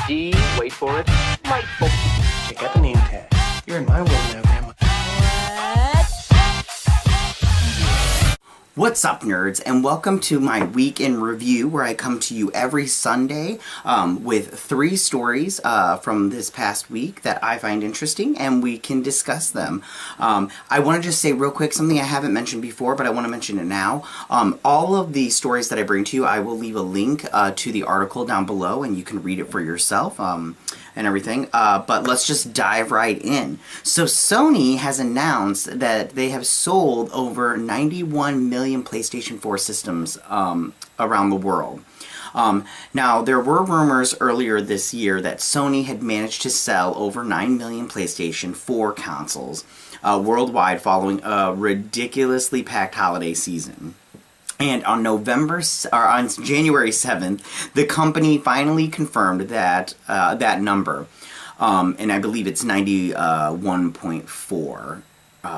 D, wait for it, delightful. Check out the name tag. You're in my world now, Grandma. What's up, nerds, and welcome to my week in review, where I come to you every Sunday with 3 stories from this past week that I find interesting, and we can discuss them. I want to just say real quick something I haven't mentioned before, but I want to mention it now. All of the stories that I bring to you, I will leave a link to the article down below, and you can read it for yourself. And everything, but let's just dive right in. So Sony has announced that they have sold over 91 million PlayStation 4 systems around the world. Now, there were rumors earlier this year that Sony had managed to sell over 9 million PlayStation 4 consoles worldwide following a ridiculously packed holiday season. And on January 7th, the company finally confirmed that that number, and I believe it's 91.4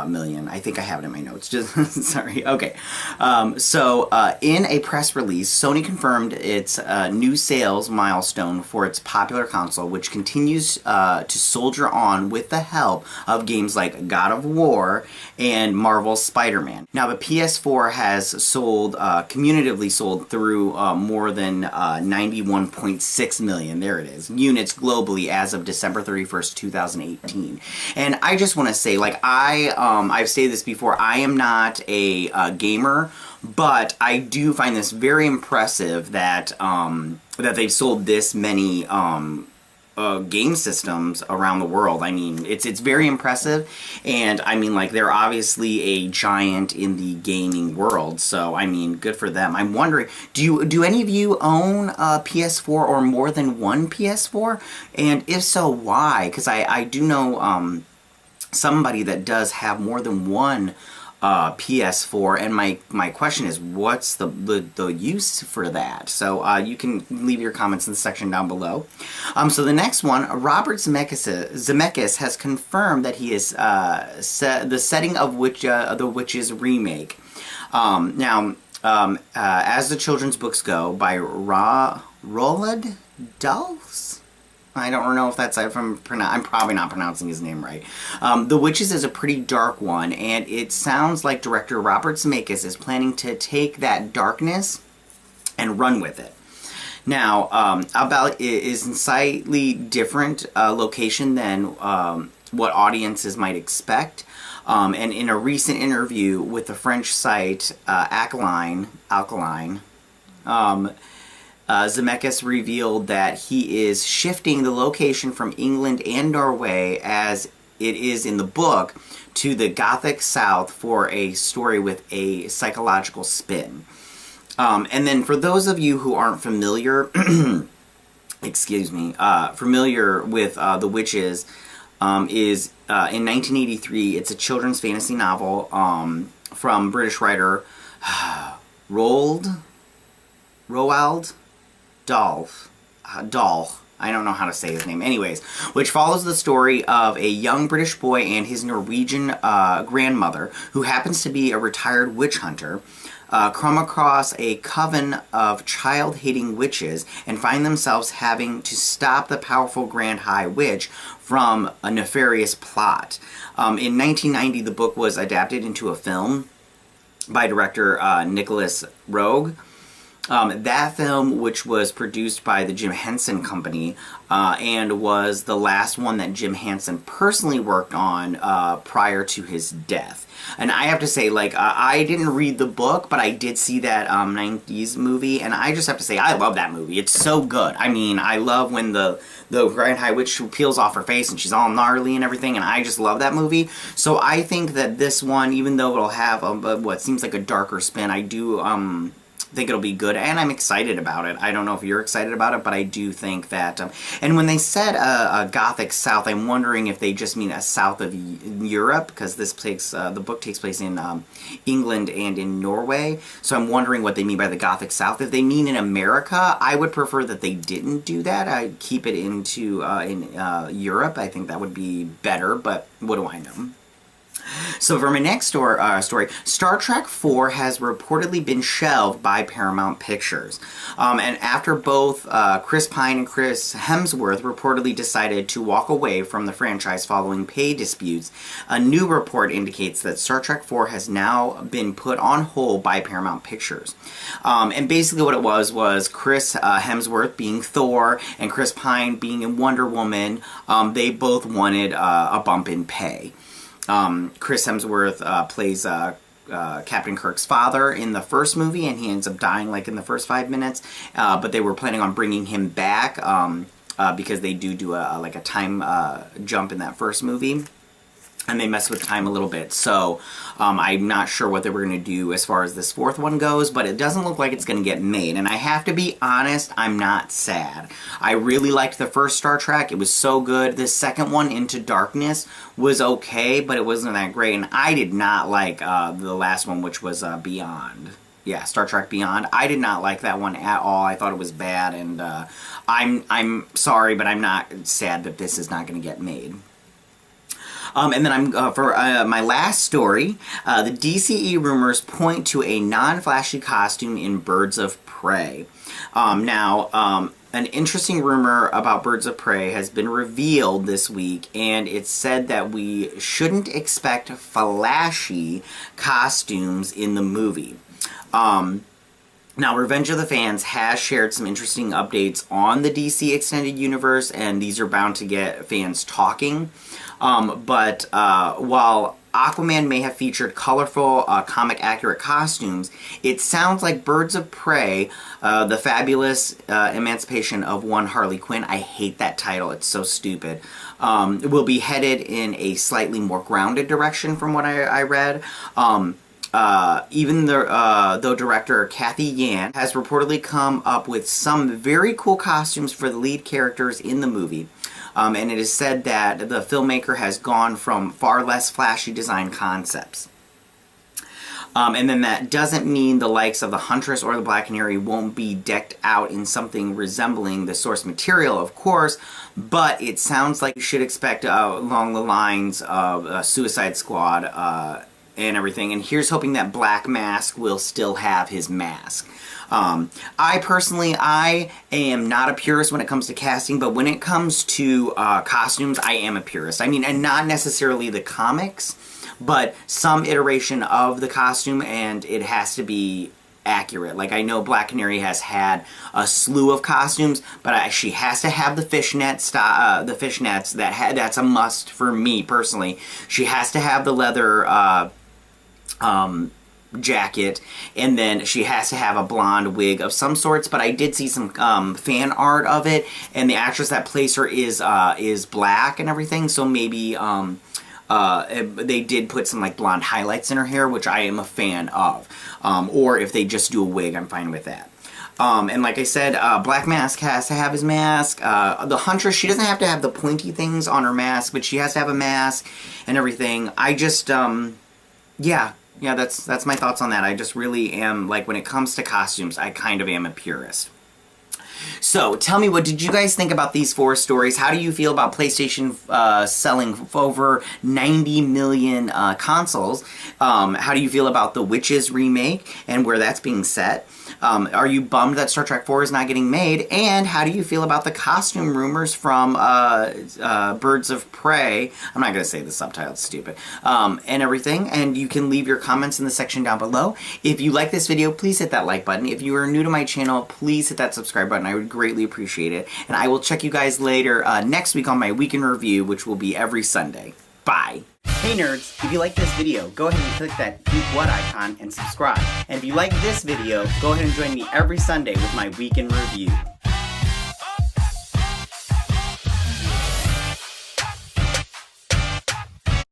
million. I think I have it in my notes. Just sorry. Okay. In a press release, Sony confirmed its new sales milestone for its popular console, which continues to soldier on with the help of games like God of War and Marvel's Spider-Man. Now, the PS4 has sold, cumulatively sold through more than 91.6 million, there it is, units globally as of December 31st, 2018. And I just want to say, like, I've stated this before, I am not a gamer, but I do find this very impressive that that they've sold this many game systems around the world. I mean, it's very impressive, and I mean, like, they're obviously a giant in the gaming world, so I mean, good for them. I'm wondering, do any of you own a PS4 or more than one PS4? And if so, why? Because I do know somebody that does have more than one PS4, and my question is, what's the use for that? So you can leave your comments in the section down below. So the next one, Robert Zemeckis has confirmed that he is the setting of the Witches remake. As the children's books go, by Roald Dahl. I don't know if that's, I'm probably not pronouncing his name right. The Witches is a pretty dark one, and it sounds like director Robert Zemeckis is planning to take that darkness and run with it. Now, about is a slightly different location than what audiences might expect. And in a recent interview with the French site Alkaline, Zemeckis revealed that he is shifting the location from England and Norway, as it is in the book, to the Gothic South for a story with a psychological spin. And then for those of you who aren't familiar, familiar with The Witches, is in 1983, it's a children's fantasy novel from British writer Roald Dahl, I don't know how to say his name. Anyways, which follows the story of a young British boy and his Norwegian grandmother, who happens to be a retired witch hunter, come across a coven of child-hating witches and find themselves having to stop the powerful Grand High Witch from a nefarious plot. In 1990, the book was adapted into a film by director Nicholas Roeg. That film, which was produced by the Jim Henson Company, and was the last one that Jim Henson personally worked on prior to his death. And I have to say, like, I didn't read the book, but I did see that 90s movie, and I just have to say, I love that movie. It's so good. I mean, I love when the Grand High Witch peels off her face and she's all gnarly and everything, and I just love that movie. So I think that this one, even though it'll have what seems like a darker spin, I do think it'll be good, and I'm excited about it. I don't know if you're excited about it, but I do think that, and when they said a Gothic South, I'm wondering if they just mean a south of Europe, because this takes, the book takes place in England and in Norway, so I'm wondering what they mean by the Gothic South. If they mean in America, I would prefer that they didn't do that. I'd keep it into in Europe. I think that would be better, but what do I know? So for my next story, Star Trek 4 has reportedly been shelved by Paramount Pictures. And after both Chris Pine and Chris Hemsworth reportedly decided to walk away from the franchise following pay disputes, a new report indicates that Star Trek 4 has now been put on hold by Paramount Pictures. And basically what it was Chris Hemsworth being Thor and Chris Pine being in Wonder Woman, they both wanted a bump in pay. Chris Hemsworth plays Captain Kirk's father in the first movie, and he ends up dying like in the first 5 minutes. But they were planning on bringing him back because they do a time jump in that first movie. And they mess with time a little bit. So I'm not sure what they were going to do as far as this fourth one goes, but it doesn't look like it's going to get made. And I have to be honest, I'm not sad. I really liked the first Star Trek. It was so good. The second one, Into Darkness, was okay, but it wasn't that great. And I did not like the last one, which was Beyond. Yeah, Star Trek Beyond. I did not like that one at all. I thought it was bad, and I'm sorry, but I'm not sad that this is not going to get made. And then for my last story, the DCE rumors point to a non-flashy costume in Birds of Prey. An interesting rumor about Birds of Prey has been revealed this week, and it's said that we shouldn't expect flashy costumes in the movie. Now, Revenge of the Fans has shared some interesting updates on the DC Extended Universe, and these are bound to get fans talking. But while Aquaman may have featured colorful, comic-accurate costumes, it sounds like Birds of Prey, the fabulous emancipation of one Harley Quinn, I hate that title, it's so stupid, will be headed in a slightly more grounded direction from what I read. Even though director Kathy Yan has reportedly come up with some very cool costumes for the lead characters in the movie. And it is said that the filmmaker has gone from far less flashy design concepts. And then that doesn't mean the likes of the Huntress or the Black Canary won't be decked out in something resembling the source material, of course, but it sounds like you should expect along the lines of Suicide Squad and everything. And here's hoping that Black Mask will still have his mask. I am not a purist when it comes to casting, but when it comes to costumes, I am a purist. I mean, and not necessarily the comics, but some iteration of the costume, and it has to be accurate. Like, I know Black Canary has had a slew of costumes, but she has to have the fishnets. That's a must for me personally. She has to have the leather jacket, and then she has to have a blonde wig of some sorts. But I did see some fan art of it, and the actress that plays her is black and everything. So maybe they did put some like blonde highlights in her hair, which I am a fan of. Or if they just do a wig, I'm fine with that. And like I said, Black Mask has to have his mask. The Huntress, she doesn't have to have the pointy things on her mask, but she has to have a mask and everything. I just, yeah, that's my thoughts on that. I just really am, like, when it comes to costumes, I kind of am a purist. So, tell me, what did you guys think about these 4 stories? How do you feel about PlayStation selling over 90 million consoles? How do you feel about the Witches remake and where that's being set? Are you bummed that Star Trek 4 is not getting made? And how do you feel about the costume rumors from Birds of Prey? I'm not going to say the subtitle, it's stupid. And everything. And you can leave your comments in the section down below. If you like this video, please hit that like button. If you are new to my channel, please hit that subscribe button. I would greatly appreciate it. And I will check you guys later next week on my Week in Review, which will be every Sunday. Bye! Hey nerds, if you like this video, go ahead and click that Geek What icon and subscribe. And if you like this video, go ahead and join me every Sunday with my Week in Review.